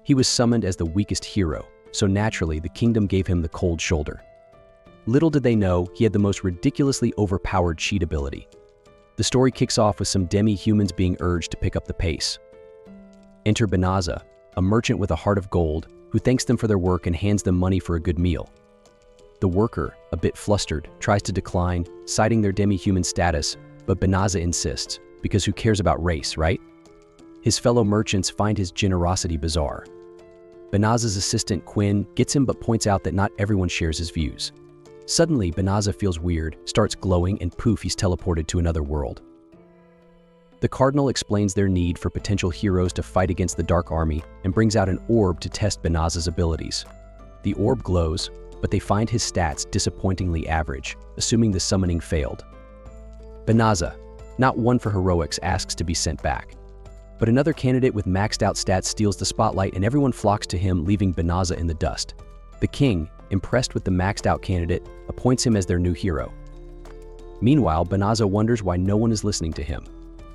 He was summoned as the weakest hero, so naturally the kingdom gave him the cold shoulder. Little did they know he had the most ridiculously overpowered cheat ability. The story kicks off with some demi-humans being urged to pick up the pace. Enter Banaza, a merchant with a heart of gold, who thanks them for their work and hands them money for a good meal. The worker, a bit flustered, tries to decline, citing their demi-human status, but Banaza insists, because who cares about race, right? His fellow merchants find his generosity bizarre. Banaza's assistant Quinn gets him but points out that not everyone shares his views. Suddenly, Banaza feels weird, starts glowing, and poof, he's teleported to another world. The Cardinal explains their need for potential heroes to fight against the Dark Army and brings out an orb to test Banaza's abilities. The orb glows, but they find his stats disappointingly average, assuming the summoning failed. Banaza, not one for heroics, asks to be sent back. But another candidate with maxed out stats steals the spotlight and everyone flocks to him, leaving Banaza in the dust. The king, impressed with the maxed out candidate, appoints him as their new hero. Meanwhile, Banaza wonders why no one is listening to him.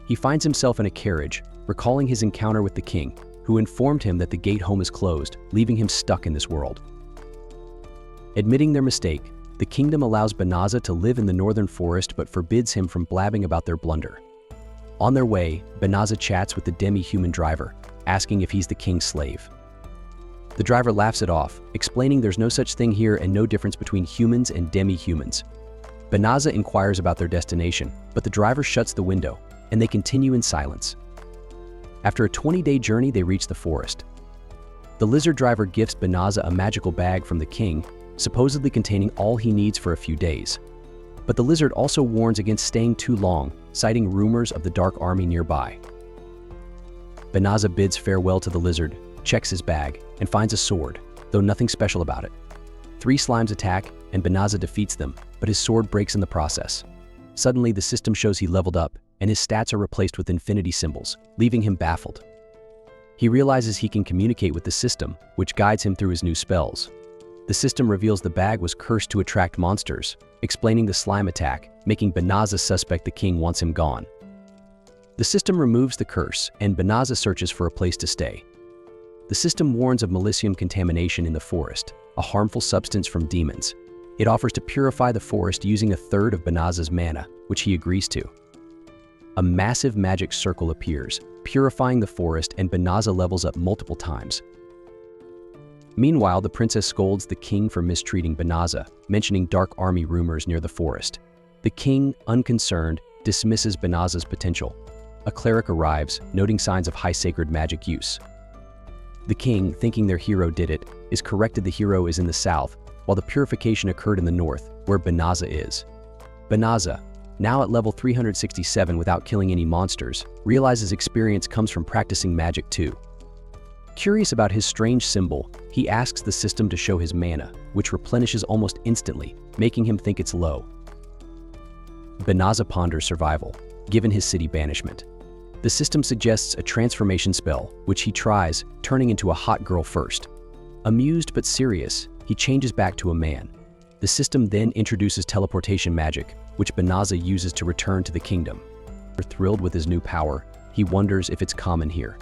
He finds himself in a carriage, recalling his encounter with the king, who informed him that the gate home is closed, leaving him stuck in this world. Admitting their mistake, the kingdom allows Banaza to live in the northern forest but forbids him from blabbing about their blunder. On their way, Banaza chats with the demi-human driver, asking if he's the king's slave. The driver laughs it off, explaining there's no such thing here and no difference between humans and demi-humans. Banaza inquires about their destination, but the driver shuts the window, and they continue in silence. After a 20-day journey, they reach the forest. The lizard driver gifts Banaza a magical bag from the king, supposedly containing all he needs for a few days. But the lizard also warns against staying too long, citing rumors of the Dark Army nearby. Banaza bids farewell to the lizard, checks his bag, and finds a sword, though nothing special about it. 3 slimes attack, and Banaza defeats them, but his sword breaks in the process. Suddenly, the system shows he leveled up, and his stats are replaced with infinity symbols, leaving him baffled. He realizes he can communicate with the system, which guides him through his new spells. The system reveals the bag was cursed to attract monsters, explaining the slime attack, making Banaza suspect the king wants him gone. The system removes the curse, and Banaza searches for a place to stay. The system warns of Malicium contamination in the forest, a harmful substance from demons. It offers to purify the forest using 1/3 of Banaza's mana, which he agrees to. A massive magic circle appears, purifying the forest, and Banaza levels up multiple times. Meanwhile, the princess scolds the king for mistreating Banaza, mentioning Dark Army rumors near the forest. The king, unconcerned, dismisses Banaza's potential. A cleric arrives, noting signs of high sacred magic use. The king, thinking their hero did it, is corrected the hero is in the south, while the purification occurred in the north, where Banaza is. Banaza, now at level 367 without killing any monsters, realizes experience comes from practicing magic too. Curious about his strange symbol, he asks the system to show his mana, which replenishes almost instantly, making him think it's low. Banaza ponders survival, given his city banishment. The system suggests a transformation spell, which he tries, turning into a hot girl first. Amused but serious, he changes back to a man. The system then introduces teleportation magic, which Banaza uses to return to the kingdom. Thrilled with his new power, he wonders if it's common here.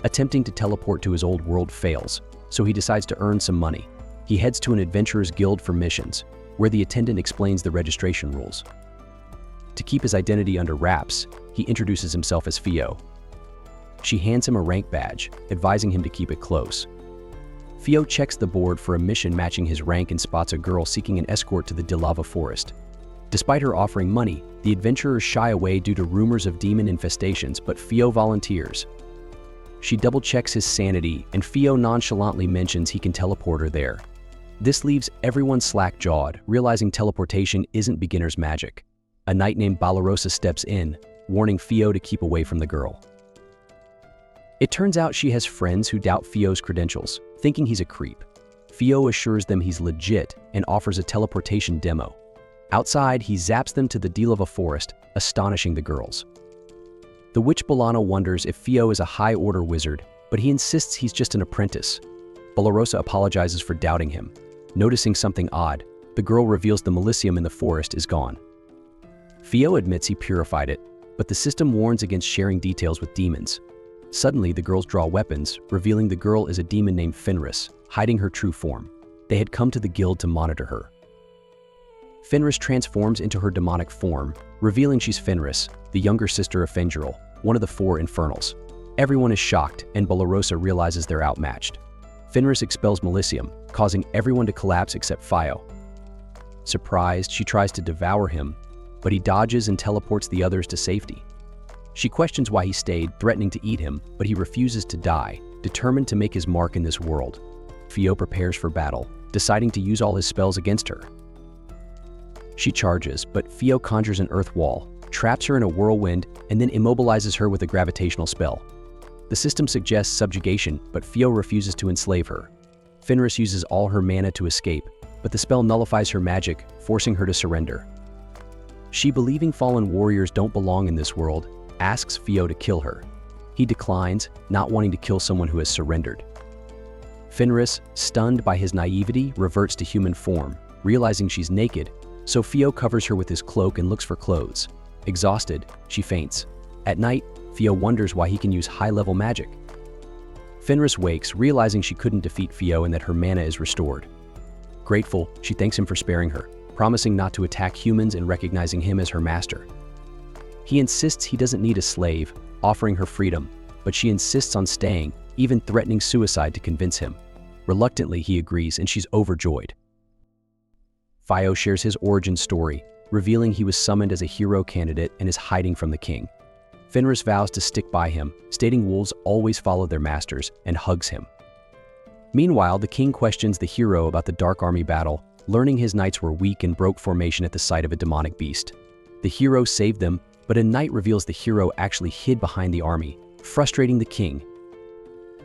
Attempting to teleport to his old world fails, so he decides to earn some money. He heads to an adventurer's guild for missions, where the attendant explains the registration rules. To keep his identity under wraps, he introduces himself as Fio. She hands him a rank badge, advising him to keep it close. Fio checks the board for a mission matching his rank and spots a girl seeking an escort to the Dilava forest. Despite her offering money, the adventurers shy away due to rumors of demon infestations, but Fio volunteers. She double-checks his sanity, and Fio nonchalantly mentions he can teleport her there. This leaves everyone slack-jawed, realizing teleportation isn't beginner's magic. A knight named Balarosa steps in, warning Fio to keep away from the girl. It turns out she has friends who doubt Fio's credentials, thinking he's a creep. Fio assures them he's legit and offers a teleportation demo. Outside, he zaps them to the Dilava forest, astonishing the girls. The witch Bolano wonders if Fio is a high-order wizard, but he insists he's just an apprentice. Balarosa apologizes for doubting him. Noticing something odd, the girl reveals the Malicium in the forest is gone. Fio admits he purified it, but the system warns against sharing details with demons. Suddenly, the girls draw weapons, revealing the girl is a demon named Fenris, hiding her true form. They had come to the guild to monitor her. Fenris transforms into her demonic form, revealing she's Fenris, the younger sister of Fenjirel, one of the 4 Infernals. Everyone is shocked, and Balarosah realizes they're outmatched. Fenris expels Melicium, causing everyone to collapse except Fio. Surprised, she tries to devour him, but he dodges and teleports the others to safety. She questions why he stayed, threatening to eat him, but he refuses to die, determined to make his mark in this world. Fio prepares for battle, deciding to use all his spells against her. She charges, but Fio conjures an earth wall, traps her in a whirlwind, and then immobilizes her with a gravitational spell. The system suggests subjugation, but Fio refuses to enslave her. Fenris uses all her mana to escape, but the spell nullifies her magic, forcing her to surrender. She, believing fallen warriors don't belong in this world, asks Fio to kill her. He declines, not wanting to kill someone who has surrendered. Fenris, stunned by his naivety, reverts to human form, realizing she's naked, so Fio covers her with his cloak and looks for clothes. Exhausted, she faints. At night, Fio wonders why he can use high-level magic. Fenris wakes, realizing she couldn't defeat Fio and that her mana is restored. Grateful, she thanks him for sparing her, promising not to attack humans and recognizing him as her master. He insists he doesn't need a slave, offering her freedom, but she insists on staying, even threatening suicide to convince him. Reluctantly, he agrees, and she's overjoyed. Fio shares his origin story, revealing he was summoned as a hero candidate and is hiding from the king. Fenris vows to stick by him, stating wolves always follow their masters, and hugs him. Meanwhile, the king questions the hero about the Dark Army battle, learning his knights were weak and broke formation at the sight of a demonic beast. The hero saved them, but a knight reveals the hero actually hid behind the army, frustrating the king.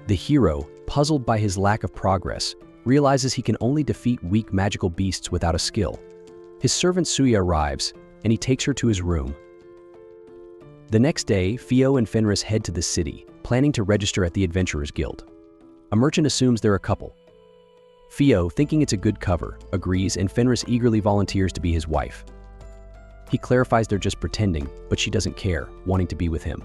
The hero, puzzled by his lack of progress, realizes he can only defeat weak magical beasts without a skill. His servant Suya arrives, and he takes her to his room. The next day, Fio and Fenris head to the city, planning to register at the Adventurers Guild. A merchant assumes they're a couple. Fio, thinking it's a good cover, agrees, and Fenris eagerly volunteers to be his wife. He clarifies they're just pretending, but she doesn't care, wanting to be with him.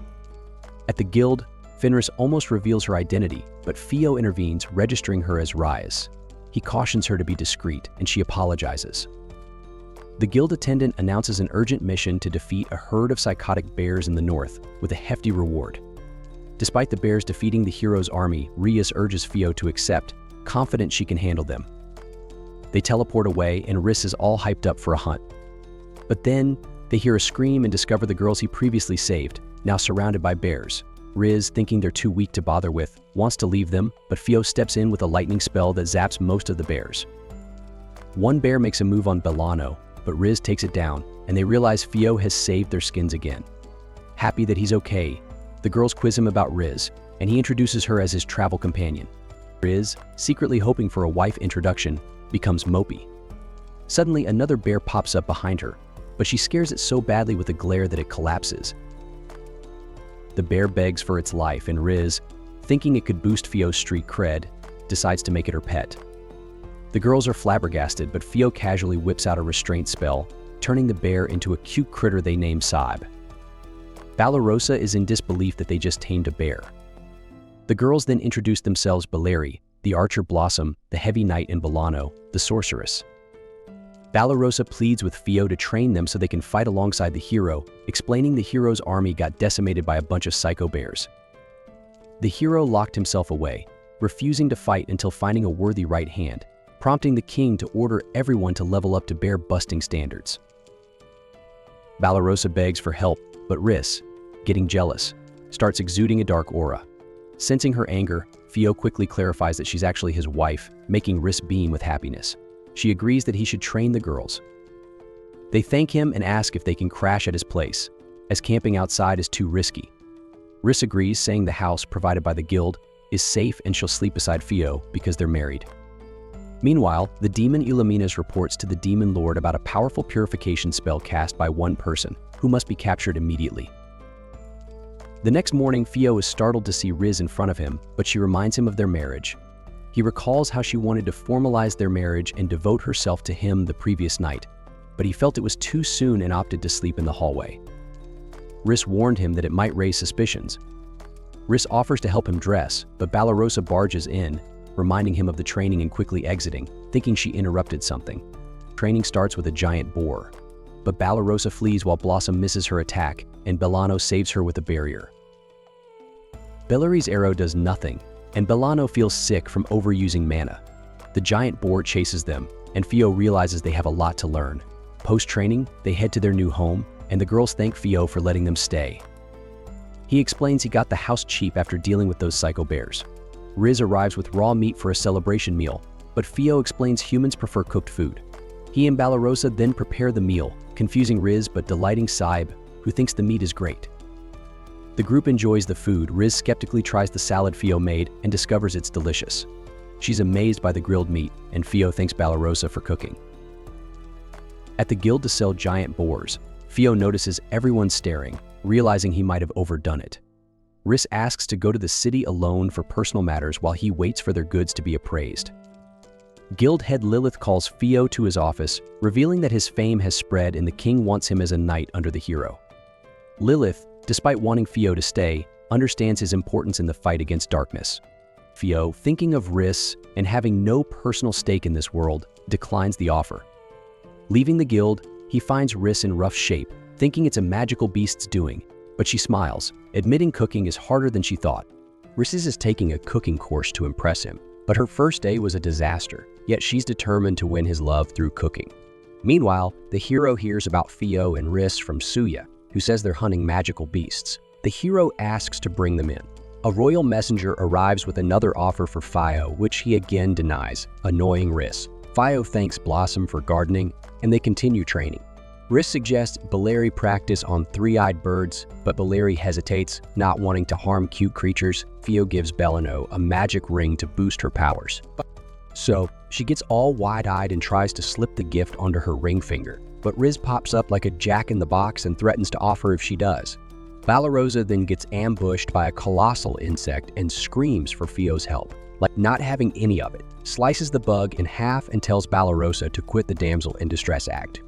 At the guild, Fenris almost reveals her identity, but Fio intervenes, registering her as Rias. He cautions her to be discreet, and she apologizes. The guild attendant announces an urgent mission to defeat a herd of psychotic bears in the north, with a hefty reward. Despite the bears defeating the hero's army, Rias urges Fio to accept, confident she can handle them. They teleport away, and Riss is all hyped up for a hunt. But then, they hear a scream and discover the girls he previously saved, now surrounded by bears. Riz, thinking they're too weak to bother with, wants to leave them, but Fio steps in with a lightning spell that zaps most of the bears. One bear makes a move on Belano, but Riz takes it down, and they realize Fio has saved their skins again. Happy that he's okay, the girls quiz him about Riz, and he introduces her as his travel companion. Riz, secretly hoping for a wife introduction, becomes mopey. Suddenly, another bear pops up behind her, but she scares it so badly with a glare that it collapses. The bear begs for its life, and Riz, thinking it could boost Fio's street cred, decides to make it her pet. The girls are flabbergasted, but Fio casually whips out a restraint spell, turning the bear into a cute critter they name Saab. Balarosah is in disbelief that they just tamed a bear. The girls then introduce themselves Baleri, the archer Blossom, the heavy knight, and Belano, the sorceress. Balarosah pleads with Fio to train them so they can fight alongside the hero, explaining the hero's army got decimated by a bunch of psycho bears. The hero locked himself away, refusing to fight until finding a worthy right hand, prompting the king to order everyone to level up to bear-busting standards. Balarosah begs for help, but Riss, getting jealous, starts exuding a dark aura. Sensing her anger, Fio quickly clarifies that she's actually his wife, making Riss beam with happiness. She agrees that he should train the girls. They thank him and ask if they can crash at his place, as camping outside is too risky. Riss agrees, saying the house provided by the guild is safe and she'll sleep beside Fio because they're married. Meanwhile, the demon Illuminus reports to the demon lord about a powerful purification spell cast by one person, who must be captured immediately. The next morning, Fio is startled to see Riz in front of him, but she reminds him of their marriage. He recalls how she wanted to formalize their marriage and devote herself to him the previous night, but he felt it was too soon and opted to sleep in the hallway. Riss warned him that it might raise suspicions. Riz offers to help him dress, but Balarosa barges in, reminding him of the training and quickly exiting, thinking she interrupted something. Training starts with a giant boar, but Balarosa flees while Blossom misses her attack, and Belano saves her with a barrier. Bellari's arrow does nothing, and Belano feels sick from overusing mana. The giant boar chases them, and Fio realizes they have a lot to learn. Post-training, they head to their new home, and the girls thank Fio for letting them stay. He explains he got the house cheap after dealing with those psycho bears. Riz arrives with raw meat for a celebration meal, but Fio explains humans prefer cooked food. He and Balarosa then prepare the meal, confusing Riz but delighting Saib, who thinks the meat is great. The group enjoys the food. Riz skeptically tries the salad Fio made and discovers it's delicious. She's amazed by the grilled meat, and Fio thanks Balarosa for cooking. At the guild to sell giant boars, Fio notices everyone staring, realizing he might have overdone it. Riz asks to go to the city alone for personal matters while he waits for their goods to be appraised. Guild head Lilith calls Fio to his office, revealing that his fame has spread and the king wants him as a knight under the hero. Lilith, despite wanting Fio to stay, understands his importance in the fight against darkness. Fio, thinking of Riz and having no personal stake in this world, declines the offer. Leaving the guild, he finds Riz in rough shape, thinking it's a magical beast's doing, but she smiles, admitting cooking is harder than she thought. Riz is taking a cooking course to impress him, but her first day was a disaster, yet she's determined to win his love through cooking. Meanwhile, the hero hears about Fio and Riz from Suya, who says they're hunting magical beasts. The hero asks to bring them in. A royal messenger arrives with another offer for Fio, which he again denies, annoying Riz. Fio thanks Blossom for gardening, and they continue training. Riz suggests Bellari practice on three-eyed birds, but Bellari hesitates, not wanting to harm cute creatures. Fio gives Belano a magic ring to boost her powers. So, she gets all wide-eyed and tries to slip the gift onto her ring finger, but Riz pops up like a jack-in-the-box and threatens to offer if she does. Balarosa then gets ambushed by a colossal insect and screams for Fio's help, like not having any of it, slices the bug in half and tells Balarosa to quit the damsel in distress act.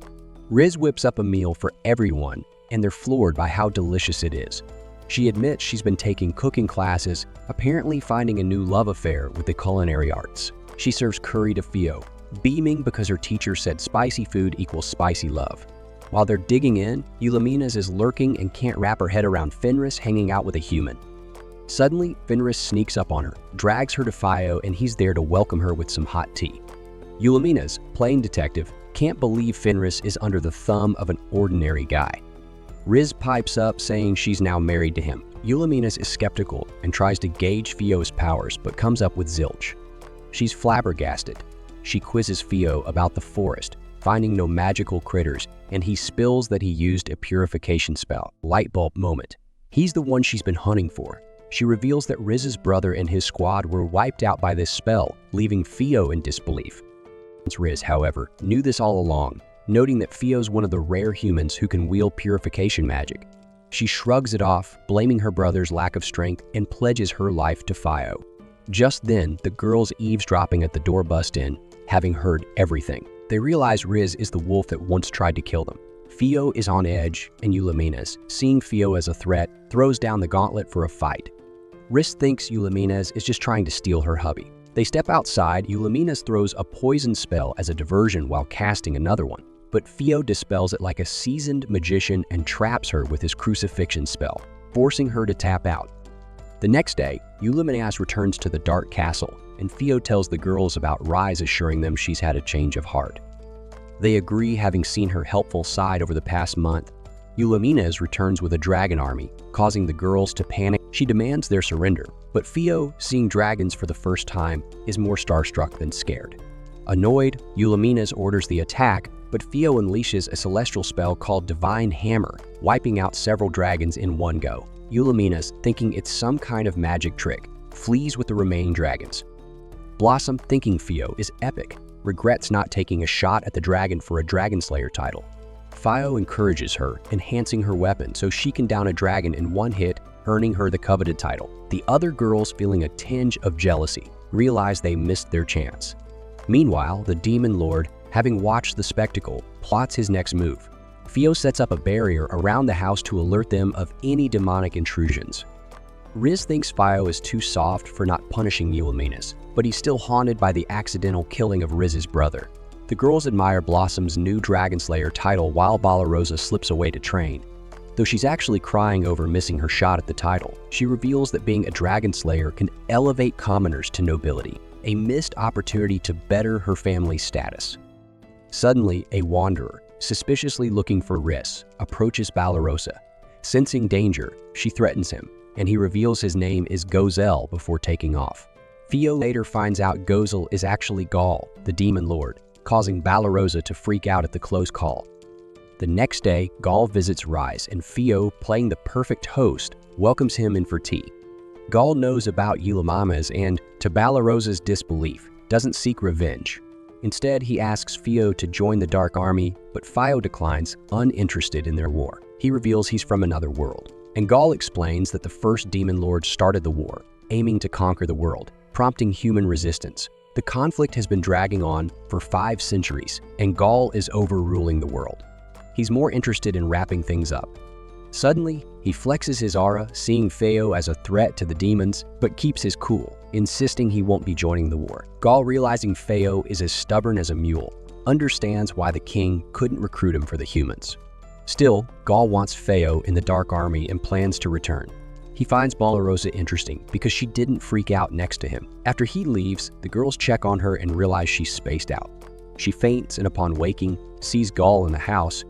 Riz whips up a meal for everyone, and they're floored by how delicious it is. She admits she's been taking cooking classes, apparently finding a new love affair with the culinary arts. She serves curry to Fio, beaming because her teacher said spicy food equals spicy love. While they're digging in, Eulaminas is lurking and can't wrap her head around Fenris hanging out with a human. Suddenly, Fenris sneaks up on her, drags her to Fio, and he's there to welcome her with some hot tea. Eulaminas, playing detective, can't believe Fenris is under the thumb of an ordinary guy. Riz pipes up saying she's now married to him. Eulaminas is skeptical and tries to gauge Fio's powers but comes up with zilch. She's flabbergasted. She quizzes Fio about the forest, finding no magical critters, and he spills that he used a purification spell. Lightbulb moment. He's the one she's been hunting for. She reveals that Riz's brother and his squad were wiped out by this spell, leaving Fio in disbelief. Riz, however, knew this all along, noting that Fio's one of the rare humans who can wield purification magic. She shrugs it off, blaming her brother's lack of strength, and pledges her life to Fio. Just then, the girls eavesdropping at the door bust in, having heard everything. They realize Riz is the wolf that once tried to kill them. Fio is on edge, and Eulaminas, seeing Fio as a threat, throws down the gauntlet for a fight. Riz thinks Eulaminas is just trying to steal her hubby. They step outside. Eulaminas throws a poison spell as a diversion while casting another one, but Fio dispels it like a seasoned magician and traps her with his crucifixion spell, forcing her to tap out. The next day, Eulaminas returns to the dark castle, and Fio tells the girls about Rise, assuring them she's had a change of heart. They agree, having seen her helpful side over the past month. Eulaminas returns with a dragon army, causing the girls to panic. She demands their surrender, but Fio, seeing dragons for the first time, is more starstruck than scared. Annoyed, Eulaminas orders the attack, but Fio unleashes a celestial spell called Divine Hammer, wiping out several dragons in one go. Eulaminas, thinking it's some kind of magic trick, flees with the remaining dragons. Blossom, thinking Fio is epic, regrets not taking a shot at the dragon for a Dragon Slayer title. Fio encourages her, enhancing her weapon so she can down a dragon in one hit, earning her the coveted title. The other girls, feeling a tinge of jealousy, realize they missed their chance. Meanwhile, the Demon Lord, having watched the spectacle, plots his next move. Fio sets up a barrier around the house to alert them of any demonic intrusions. Riz thinks Fio is too soft for not punishing Eulaminas, but he's still haunted by the accidental killing of Riz's brother. The girls admire Blossom's new Dragon Slayer title while Balarosa slips away to train. Though she's actually crying over missing her shot at the title, she reveals that being a Dragon Slayer can elevate commoners to nobility, a missed opportunity to better her family's status. Suddenly, a wanderer, suspiciously looking for Riz, approaches Balarosa. Sensing danger, she threatens him, and he reveals his name is Gozel before taking off. Fio later finds out Gozel is actually Gaul, the demon lord, causing Balarosa to freak out at the close call. The next day, Gaul visits Rise, and Fio, playing the perfect host, welcomes him in for tea. Gaul knows about Eulaminas and, to Balarosa's disbelief, doesn't seek revenge. Instead, he asks Fio to join the Dark Army, but Fio declines, uninterested in their war. He reveals he's from another world, and Gaul explains that the first demon lord started the war, aiming to conquer the world, prompting human resistance. The conflict has been dragging on for 5 centuries, and Gaul is overruling the world. He's more interested in wrapping things up. Suddenly, he flexes his aura, seeing Fio as a threat to the demons, but keeps his cool, insisting he won't be joining the war. Gaul, realizing Fio is as stubborn as a mule, understands why the king couldn't recruit him for the humans. Still, Gaul wants Fio in the Dark Army and plans to return. He finds Balarosa interesting because she didn't freak out next to him. After he leaves, the girls check on her and realize she's spaced out. She faints and upon waking, sees Gaul in the house.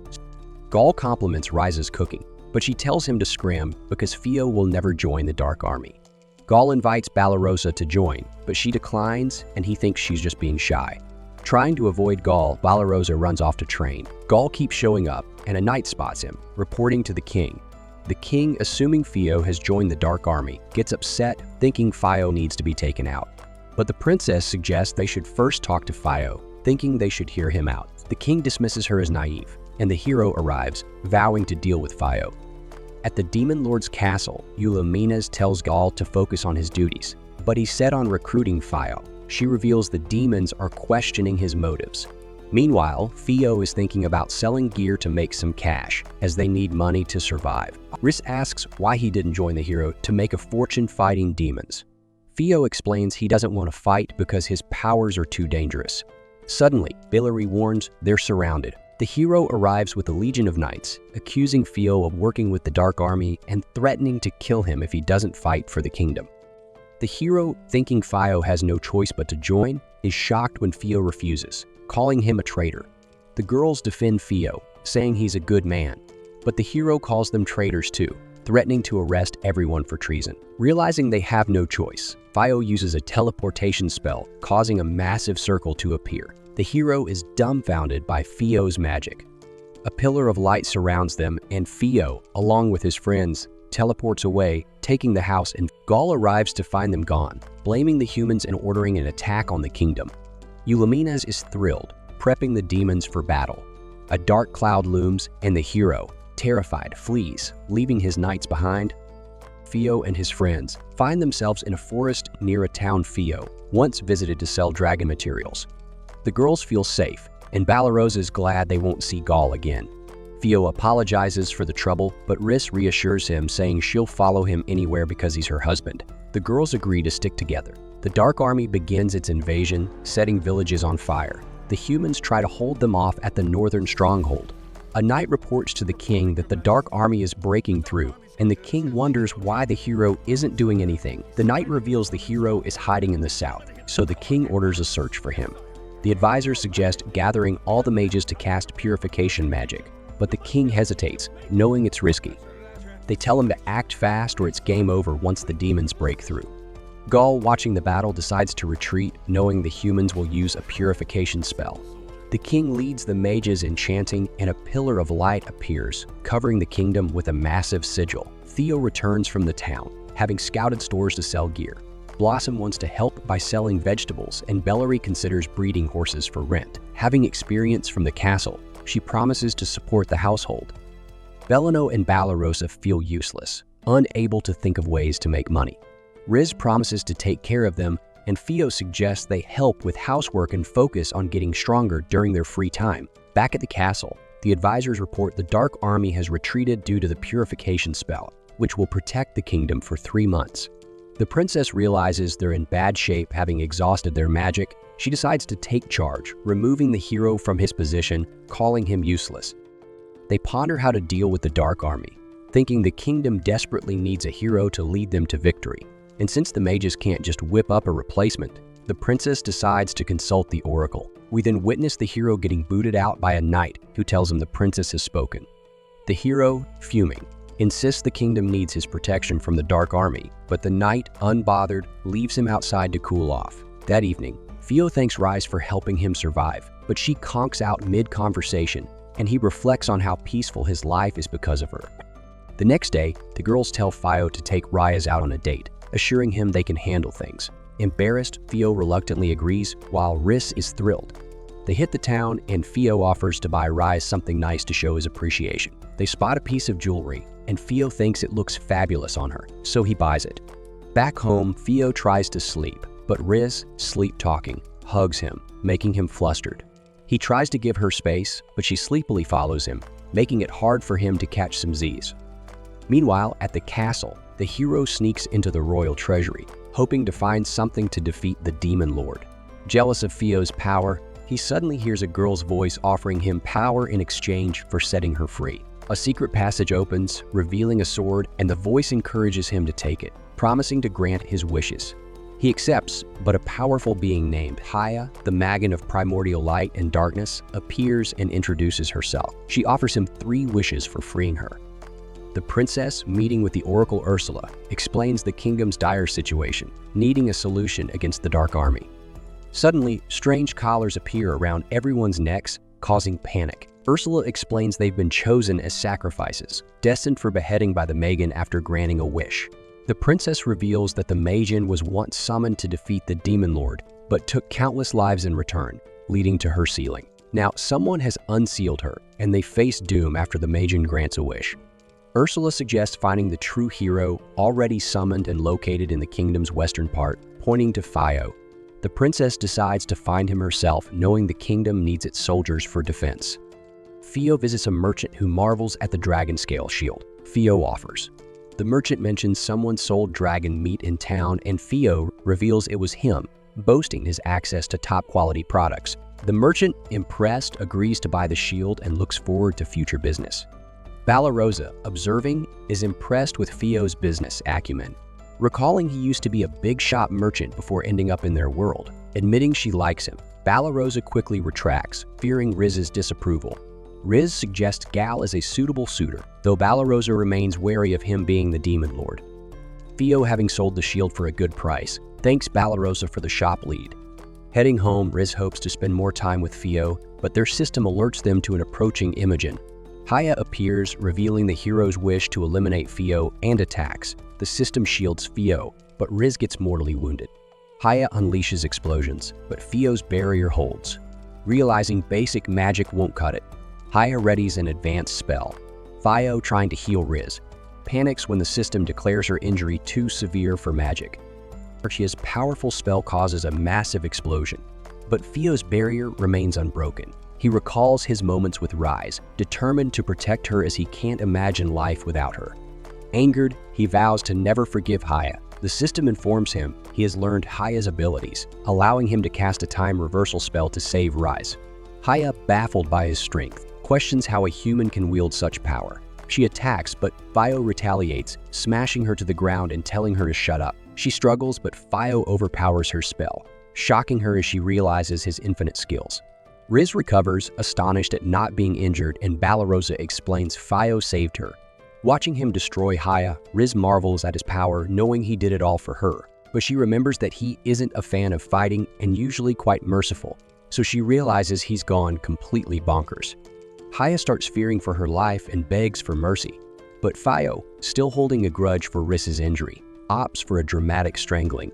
Gaul compliments Rise's cooking, but she tells him to scram because Fio will never join the Dark Army. Gaul invites Balarosa to join, but she declines and he thinks she's just being shy. Trying to avoid Gaul, Balarosa runs off to train. Gaul keeps showing up, and a knight spots him, reporting to the king. The king, assuming Fio has joined the Dark Army, gets upset, thinking Fio needs to be taken out. But the princess suggests they should first talk to Fio, thinking they should hear him out. The king dismisses her as naive, and the hero arrives, vowing to deal with Fio. At the Demon Lord's castle, Eulaminas tells Gaul to focus on his duties, but he's set on recruiting Fio. She reveals the demons are questioning his motives. Meanwhile, Fio is thinking about selling gear to make some cash, as they need money to survive. Riz asks why he didn't join the hero to make a fortune fighting demons. Fio explains he doesn't want to fight because his powers are too dangerous. Suddenly, Billary warns they're surrounded. The hero arrives with a legion of knights, accusing Fio of working with the Dark Army and threatening to kill him if he doesn't fight for the kingdom. The hero, thinking Fio has no choice but to join, is shocked when Fio refuses, calling him a traitor. The girls defend Fio, saying he's a good man, but the hero calls them traitors too, threatening to arrest everyone for treason. Realizing they have no choice, Fio uses a teleportation spell, causing a massive circle to appear. The hero is dumbfounded by Fio's magic. A pillar of light surrounds them, and Fio, along with his friends, teleports away, taking the house, and Gaul arrives to find them gone, blaming the humans and ordering an attack on the kingdom. Eulaminas is thrilled, prepping the demons for battle. A dark cloud looms, and the hero, terrified, flees, leaving his knights behind. Fio and his friends find themselves in a forest near a town Fio once visited to sell dragon materials. The girls feel safe, and Balarosa is glad they won't see Gaul again. Fio apologizes for the trouble, but Riz reassures him, saying she'll follow him anywhere because he's her husband. The girls agree to stick together. The Dark Army begins its invasion, setting villages on fire. The humans try to hold them off at the northern stronghold. A knight reports to the king that the Dark Army is breaking through, and the king wonders why the hero isn't doing anything. The knight reveals the hero is hiding in the south, so the king orders a search for him. The advisors suggest gathering all the mages to cast purification magic, but the king hesitates, knowing it's risky. They tell him to act fast or it's game over once the demons break through. Gaul, watching the battle, decides to retreat, knowing the humans will use a purification spell. The king leads the mages in chanting, and a pillar of light appears, covering the kingdom with a massive sigil. Fio returns from the town, having scouted stores to sell gear. Blossom wants to help by selling vegetables, and Bellary considers breeding horses for rent. Having experience from the castle, she promises to support the household. Belano and Balarosa feel useless, unable to think of ways to make money. Riz promises to take care of them, and Fio suggests they help with housework and focus on getting stronger during their free time. Back at the castle, the advisors report the Dark Army has retreated due to the purification spell. which will protect the kingdom for 3 months. The princess realizes they're in bad shape, having exhausted their magic. She decides to take charge, removing the hero from his position, calling him useless. They ponder how to deal with the Dark Army, thinking the kingdom desperately needs a hero to lead them to victory. And since the mages can't just whip up a replacement, the princess decides to consult the oracle. We then witness the hero getting booted out by a knight who tells him the princess has spoken. The hero, fuming, insists the kingdom needs his protection from the Dark Army, but the knight, unbothered, leaves him outside to cool off. That evening, Theo thanks Rise for helping him survive, but she conks out mid-conversation, and he reflects on how peaceful his life is because of her. The next day, the girls tell Theo to take Rise out on a date, assuring him they can handle things. Embarrassed, Theo reluctantly agrees, while Riss is thrilled. They hit the town, and Theo offers to buy Rise something nice to show his appreciation. They spot a piece of jewelry, and Theo thinks it looks fabulous on her, so he buys it. Back home, Theo tries to sleep, but Riz, sleep-talking, hugs him, making him flustered. He tries to give her space, but she sleepily follows him, making it hard for him to catch some Z's. Meanwhile, at the castle, the hero sneaks into the royal treasury, hoping to find something to defeat the demon lord. Jealous of Theo's power, he suddenly hears a girl's voice offering him power in exchange for setting her free. A secret passage opens, revealing a sword, and the voice encourages him to take it, promising to grant his wishes. He accepts, but a powerful being named Haya, the Magan of primordial light and darkness, appears and introduces herself. She offers him 3 wishes for freeing her. The princess, meeting with the Oracle Ursula, explains the kingdom's dire situation, needing a solution against the Dark Army. Suddenly, strange collars appear around everyone's necks, causing panic. Ursula explains they've been chosen as sacrifices, destined for beheading by the Magan after granting a wish. The princess reveals that the Magan was once summoned to defeat the Demon Lord, but took countless lives in return, leading to her sealing. Now, someone has unsealed her, and they face doom after the Magan grants a wish. Ursula suggests finding the true hero, already summoned and located in the kingdom's western part, pointing to Theo. The princess decides to find him herself, knowing the kingdom needs its soldiers for defense. Theo visits a merchant who marvels at the dragon scale shield Theo offers. The merchant mentions someone sold dragon meat in town, and Theo reveals it was him, boasting his access to top-quality products. The merchant, impressed, agrees to buy the shield and looks forward to future business. Balarosa, observing, is impressed with Theo's business acumen, recalling he used to be a big-shot merchant before ending up in their world. Admitting she likes him, Balarosa quickly retracts, fearing Riz's disapproval. Riz suggests Gal is a suitable suitor, though Balarosa remains wary of him being the Demon Lord. Theo, having sold the shield for a good price, thanks Balarosa for the shop lead. Heading home, Riz hopes to spend more time with Theo, but their system alerts them to an approaching Imogen. Haya appears, revealing the hero's wish to eliminate Theo, and attacks. The system shields Theo, but Riz gets mortally wounded. Haya unleashes explosions, but Theo's barrier holds. Realizing basic magic won't cut it, Haya readies an advanced spell. Theo, trying to heal Riz, panics when the system declares her injury too severe for magic. Archia's powerful spell causes a massive explosion, but Theo's barrier remains unbroken. He recalls his moments with Rise, determined to protect her as he can't imagine life without her. Angered, he vows to never forgive Haya. The system informs him he has learned Haya's abilities, allowing him to cast a time reversal spell to save Rise. Haya, baffled by his strength, questions how a human can wield such power. She attacks, but Theo retaliates, smashing her to the ground and telling her to shut up. She struggles, but Theo overpowers her spell, shocking her as she realizes his infinite skills. Riz recovers, astonished at not being injured, and Balarosa explains Theo saved her. Watching him destroy Haya, Riz marvels at his power, knowing he did it all for her. But she remembers that he isn't a fan of fighting and usually quite merciful, so she realizes he's gone completely bonkers. Haya starts fearing for her life and begs for mercy, but Theo, still holding a grudge for Riz's injury, opts for a dramatic strangling.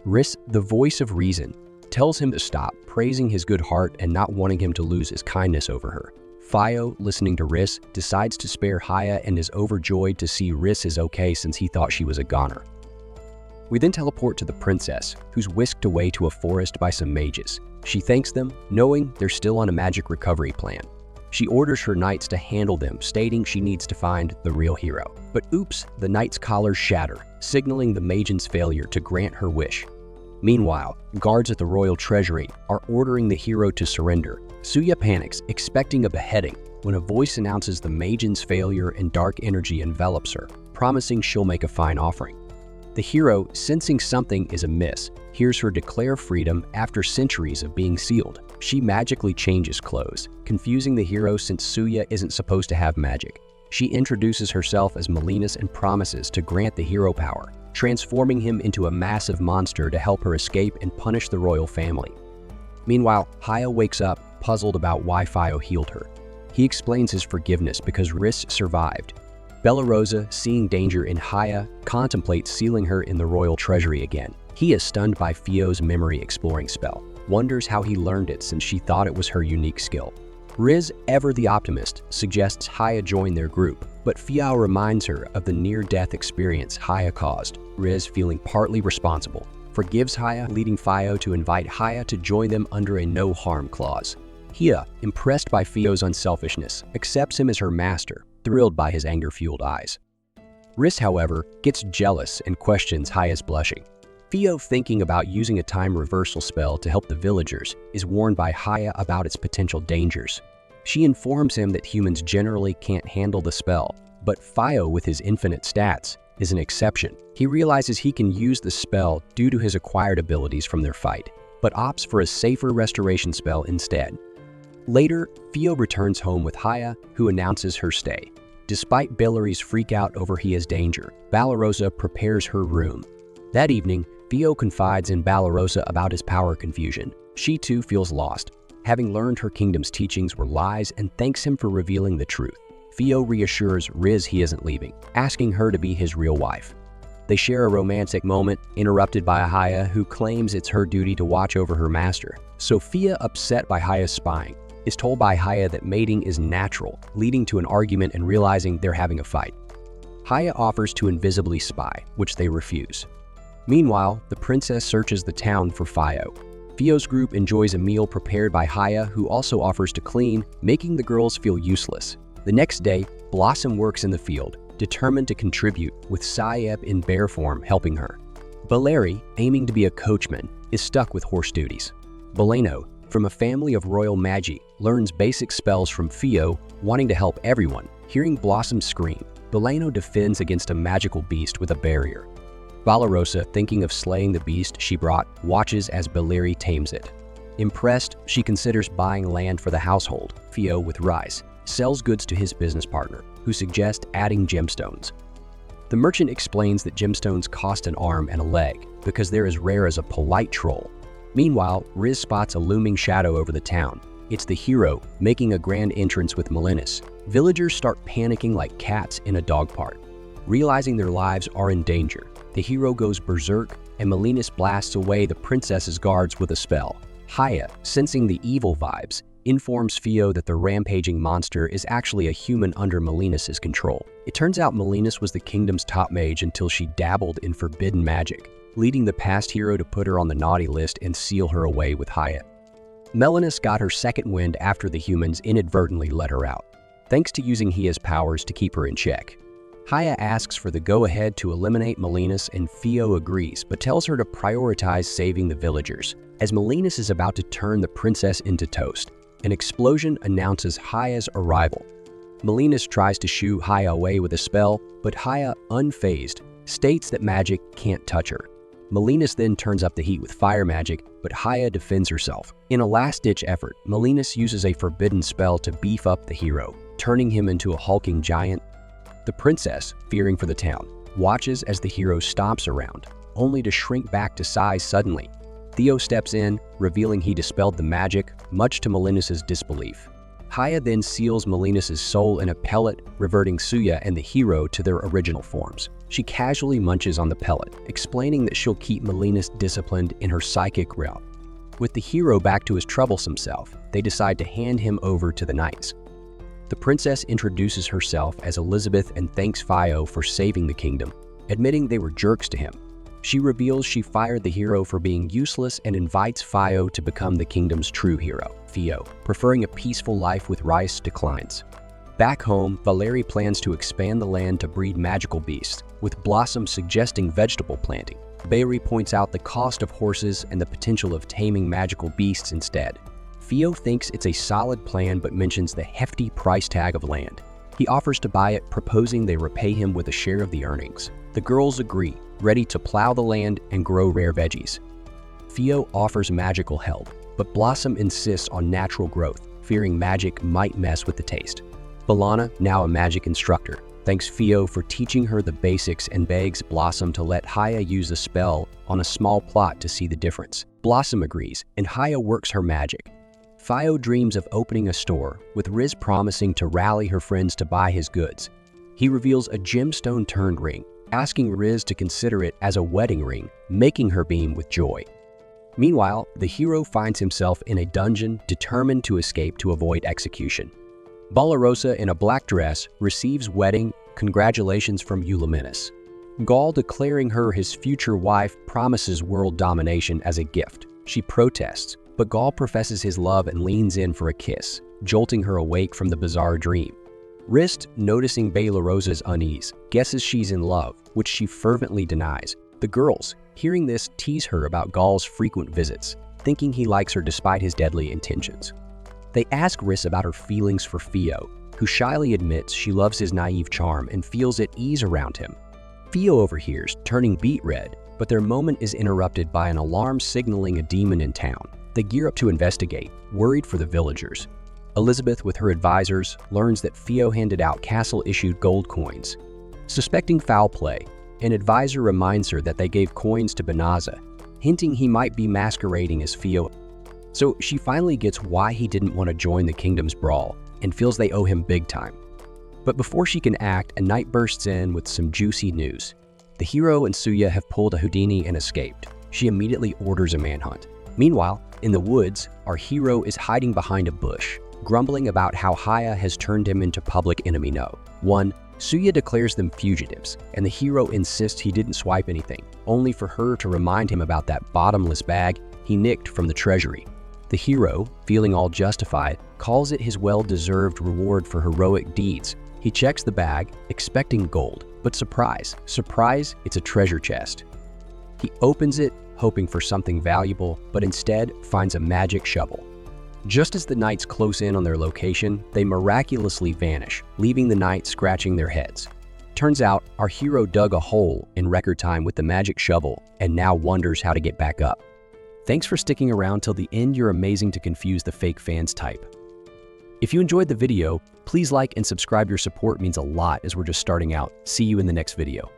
Riz, the voice of reason, tells him to stop, praising his good heart and not wanting him to lose his kindness over her. Theo, listening to Riz, decides to spare Haya and is overjoyed to see Riz is okay since he thought she was a goner. We then teleport to the princess, who's whisked away to a forest by some mages. She thanks them, knowing they're still on a magic recovery plan. She orders her knights to handle them, stating she needs to find the real hero. But oops, the knights' collars shatter, signaling the Magian's failure to grant her wish. Meanwhile, guards at the royal treasury are ordering the hero to surrender. Suya panics, expecting a beheading, when a voice announces the Magian's failure and dark energy envelops her, promising she'll make a fine offering. The hero, sensing something is amiss, hears her declare freedom after centuries of being sealed. She magically changes clothes, confusing the hero since Suya isn't supposed to have magic. She introduces herself as Molinas and promises to grant the hero power, transforming him into a massive monster to help her escape and punish the royal family. Meanwhile, Haya wakes up, puzzled about why Fio healed her. He explains his forgiveness because Riss survived. Bella Rosa, seeing danger in Haya, contemplates sealing her in the royal treasury again. He is stunned by Fio's memory exploring spell, wonders how he learned it since she thought it was her unique skill. Riz, ever the optimist, suggests Haya join their group, but Fio reminds her of the near-death experience Haya caused. Riz, feeling partly responsible, forgives Haya, leading Fio to invite Haya to join them under a no-harm clause. Hia, impressed by Fio's unselfishness, accepts him as her master, thrilled by his anger-fueled eyes. Riss, however, gets jealous and questions Haya's blushing. Fio, thinking about using a time reversal spell to help the villagers, is warned by Haya about its potential dangers. She informs him that humans generally can't handle the spell, but Fio, with his infinite stats, is an exception. He realizes he can use the spell due to his acquired abilities from their fight, but opts for a safer restoration spell instead. Later, Fio returns home with Haya, who announces her stay. Despite Bellari's freak-out over Hia's danger, Ballarosa prepares her room. That evening, Fio confides in Ballarosa about his power confusion. She too feels lost, having learned her kingdom's teachings were lies, and thanks him for revealing the truth. Fio reassures Riz he isn't leaving, asking her to be his real wife. They share a romantic moment, interrupted by Haya, who claims it's her duty to watch over her master. Sophia, upset by Haya's spying, is told by Haya that mating is natural, leading to an argument and realizing they're having a fight. Haya offers to invisibly spy, which they refuse. Meanwhile, the princess searches the town for Fio. Fio's group enjoys a meal prepared by Haya, who also offers to clean, making the girls feel useless. The next day, Blossom works in the field, determined to contribute, with Sayeb in bear form helping her. Baleri, aiming to be a coachman, is stuck with horse duties. Baleno, from a family of royal magi, learns basic spells from Fio, wanting to help everyone. Hearing Blossom scream, Baleno defends against a magical beast with a barrier. Ballarosa, thinking of slaying the beast she brought, watches as Baleri tames it. Impressed, she considers buying land for the household. Fio, with Rice, sells goods to his business partner, who suggests adding gemstones. The merchant explains that gemstones cost an arm and a leg, because they're as rare as a polite troll. Meanwhile, Riz spots a looming shadow over the town. It's the hero, making a grand entrance with Molinas. Villagers start panicking like cats in a dog park. Realizing their lives are in danger, the hero goes berserk, and Molinas blasts away the princess's guards with a spell. Haya, sensing the evil vibes, informs Fio that the rampaging monster is actually a human under Molinas' control. It turns out Molinas was the kingdom's top mage until she dabbled in forbidden magic, leading the past hero to put her on the naughty list and seal her away with Haya. Melinas got her second wind after the humans inadvertently let her out, thanks to using Hia's powers to keep her in check. Haya asks for the go-ahead to eliminate Molinas, and Fio agrees, but tells her to prioritize saving the villagers. As Molinas is about to turn the princess into toast, an explosion announces Haya's arrival. Molinas tries to shoo Haya away with a spell, but Haya, unfazed, states that magic can't touch her. Molinas then turns up the heat with fire magic, but Haya defends herself. In a last-ditch effort, Molinas uses a forbidden spell to beef up the hero, turning him into a hulking giant. The princess, fearing for the town, watches as the hero stomps around, only to shrink back to size suddenly. Theo steps in, revealing he dispelled the magic, much to Molinas' disbelief. Haya then seals Molinas' soul in a pellet, reverting Suya and the hero to their original forms. She casually munches on the pellet, explaining that she'll keep Molinas disciplined in her psychic realm. With the hero back to his troublesome self, they decide to hand him over to the knights. The princess introduces herself as Elizabeth and thanks Fio for saving the kingdom, admitting they were jerks to him. She reveals she fired the hero for being useless and invites Fio to become the kingdom's true hero. Theo, preferring a peaceful life with rice, declines. Back home, Valeri plans to expand the land to breed magical beasts, with Blossom suggesting vegetable planting. Bayri points out the cost of horses and the potential of taming magical beasts instead. Theo thinks it's a solid plan but mentions the hefty price tag of land. He offers to buy it, proposing they repay him with a share of the earnings. The girls agree, ready to plow the land and grow rare veggies. Theo offers magical help, but Blossom insists on natural growth, fearing magic might mess with the taste. Balana, now a magic instructor, thanks Theo for teaching her the basics and begs Blossom to let Haya use a spell on a small plot to see the difference. Blossom agrees, and Haya works her magic. Theo dreams of opening a store, with Riz promising to rally her friends to buy his goods. He reveals a gemstone-turned ring, asking Riz to consider it as a wedding ring, making her beam with joy. Meanwhile, the hero finds himself in a dungeon, determined to escape to avoid execution. Balarosa, in a black dress, receives wedding congratulations from Euliminus. Gaul, declaring her his future wife, promises world domination as a gift. She protests, but Gaul professes his love and leans in for a kiss, jolting her awake from the bizarre dream. Rist, noticing Balarosa's unease, guesses she's in love, which she fervently denies. The girls, hearing this, tease her about Gaul's frequent visits, thinking he likes her despite his deadly intentions. They ask Riss about her feelings for Theo, who shyly admits she loves his naive charm and feels at ease around him. Theo overhears, turning beet red, but their moment is interrupted by an alarm signaling a demon in town. They gear up to investigate, worried for the villagers. Elizabeth, with her advisors, learns that Theo handed out castle-issued gold coins. Suspecting foul play, an advisor reminds her that they gave coins to Benaza, hinting he might be masquerading as Theo. So she finally gets why he didn't want to join the kingdom's brawl and feels they owe him big time. But before she can act, a knight bursts in with some juicy news. The hero and Suya have pulled a Houdini and escaped. She immediately orders a manhunt. Meanwhile, in the woods, our hero is hiding behind a bush, grumbling about how Haya has turned him into public enemy no. 1. Suya declares them fugitives, and the hero insists he didn't swipe anything, only for her to remind him about that bottomless bag he nicked from the treasury. The hero, feeling all justified, calls it his well-deserved reward for heroic deeds. He checks the bag, expecting gold, but surprise, it's a treasure chest. He opens it, hoping for something valuable, but instead finds a magic shovel. Just as the knights close in on their location, they miraculously vanish, leaving the knights scratching their heads. Turns out, our hero dug a hole in record time with the magic shovel and now wonders how to get back up. Thanks for sticking around till the end. You're amazing to confuse the fake fans type. If you enjoyed the video, please like and subscribe. Your support means a lot as we're just starting out. See you in the next video.